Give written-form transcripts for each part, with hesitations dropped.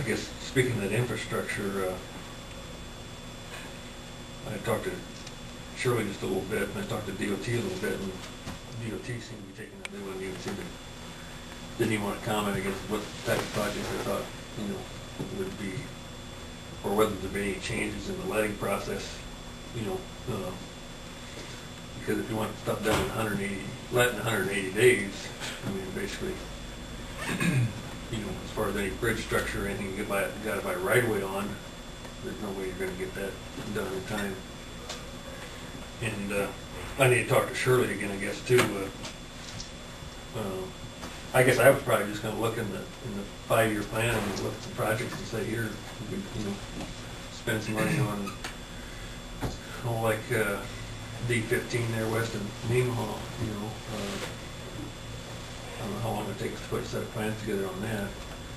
guess, speaking of that infrastructure, I talked to Shirley just a little bit, and I talked to DOT a little bit, and DOT seemed to be taking, they wouldn't even seem to, didn't even want to comment against what type of project they thought, would be, or whether there'd be any changes in the letting process, because if you want stuff done in 180, let in 180 days, I mean, basically, as far as any bridge structure or anything you got to buy right away on, there's no way you're going to get that done in time. And I need to talk to Shirley again, I guess, too. I guess I was probably just going to look in the 5-year plan and look at the projects and say, here, we could, spend some money on, like D15 there west of Nemaha. I don't know how long it takes to put a set of plans together on that.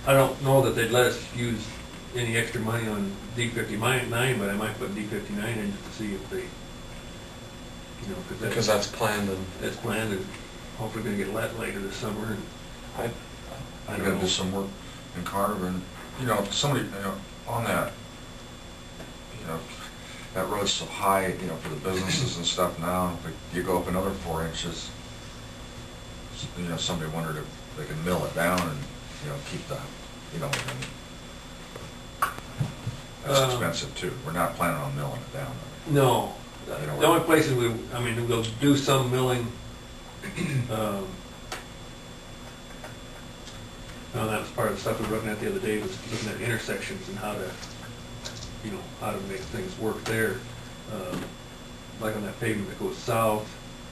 I don't know that they'd let us use any extra money on D59, but I might put D59 in just to see if they, because that's planned and that's planned and hopefully going to get let later this summer. And I'm going to do some work in Carter, and somebody on that, that road's so high, for the businesses and stuff now. If you go up another 4 inches, somebody wondered if they can mill it down and keep the, that's expensive too. We're not planning on milling it down. No, the only places we'll do some milling. That was part of the stuff we were looking at the other day, was looking at intersections and how to, how to make things work there. Like on that pavement that goes south,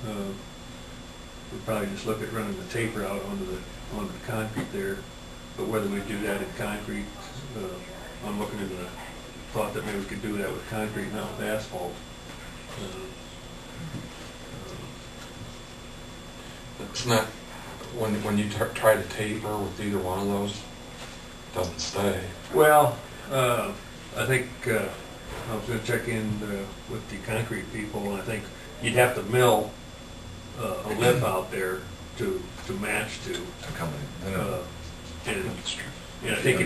we'd probably just look at running the taper out onto the concrete there. But whether we do that in concrete, I'm looking into the thought that maybe we could do that with concrete, not with asphalt. it's not, when you try to taper with either one of those, it doesn't stay. Well, I think I was going to check in with the concrete people, and I think you'd have to mill a lip out there to match to. And I think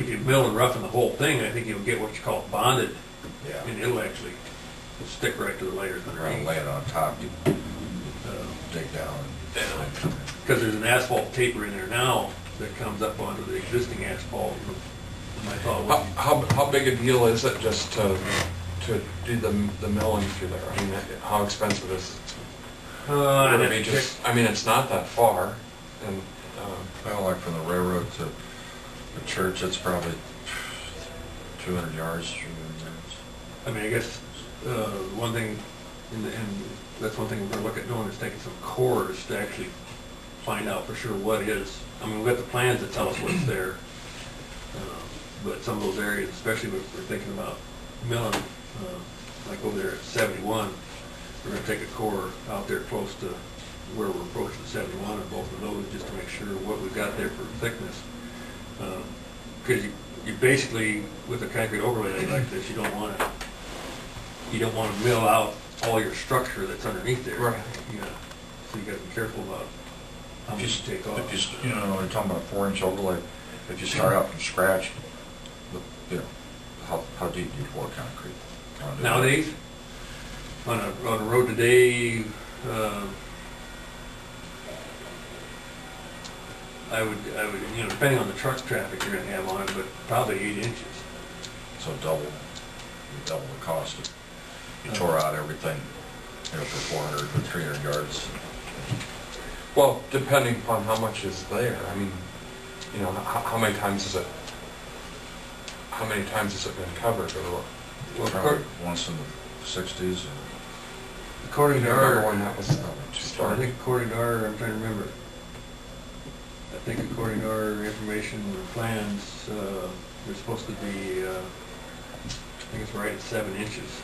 if you mill and roughen the whole thing, I think you'll get what you call bonded, and it'll actually stick right to the layers underneath. Lay it on top, you dig down. Because there's an asphalt taper in there now that comes up onto the existing asphalt. My thought was, how big a deal is it just to do the milling through there? I mean, how expensive is it? I mean, it's not that far, and well, like from the railroad to the church, it's probably 200 yards. I mean, I guess one thing, and that's one thing we're going to look at doing, is taking some cores to actually find out for sure what is. I mean, we've got the plans that tell us what's there, but some of those areas, especially if we're thinking about milling, like over there at 71, we're going to take a core out there close to where we're approaching 71 on both of those, just to make sure what we've got there for thickness. Because you basically, with a concrete overlay like this, you don't want to mill out all your structure that's underneath there. Right. So you got to be careful about how much you take off. If you, you're talking about a 4-inch overlay. If you start out from scratch, how deep do you pour concrete? Nowadays, on a road today, I would, depending on the truck traffic you're going to have on it, but probably 8 inches. So double the cost. You tore out everything, for 400 or 300 yards. well, depending upon how much is there. I mean, how many times has it been covered, or Well, Probably once in the 60s. According to remember our, when that was I think according to our, I'm trying to remember. I think according to our information or plans, they're supposed to be, I think it's right at 7 inches.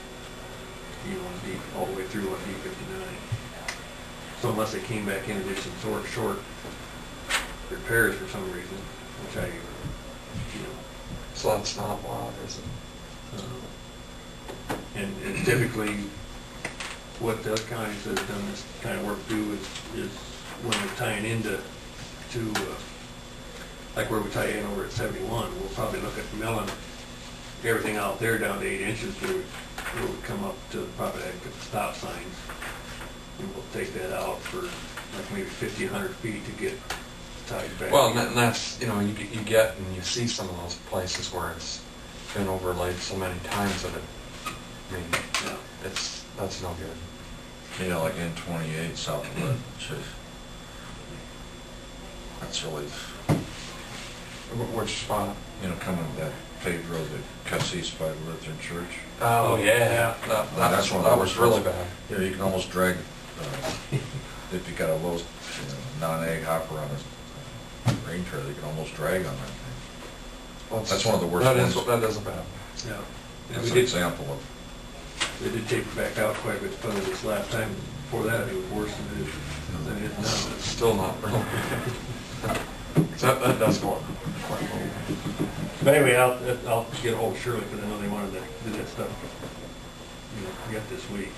Deep all the way through on D59. So unless they came back in and did some sort of short repairs for some reason, which So that's not a lot, is it? And typically, what the other counties that have done this kind of work do is when they're tying into like where we tie in over at 71, we'll probably look at milling everything out there down to 8 inches where we come up to probably like the stop signs. And we'll take that out for like maybe 50, 100 feet to get tied back. Well, and that's, you know, you get and you see some of those places where it's been overlaid so many times that it, I mean, Yeah. that's no good. Yeah, like N28 south of it, that's really, Which spot? you know, coming to that paved road that cuts east by the Lutheran Church. Oh, yeah. That's one of That the was worst really ones. bad. Yeah, you can almost drag, if you got a low, non-egg hopper on a grain trailer, you can almost drag on that thing. Well, That's one of the worst That is, ones. that is a bad. Yeah. And That's we an did, example of, they did take it back out quite a bit further this last time. Before that, it was worse than it is now. It's still not real. That does go up quite low. But anyway, I'll get ahold of Shirley, because I know they wanted to do that stuff, you know, yet this week.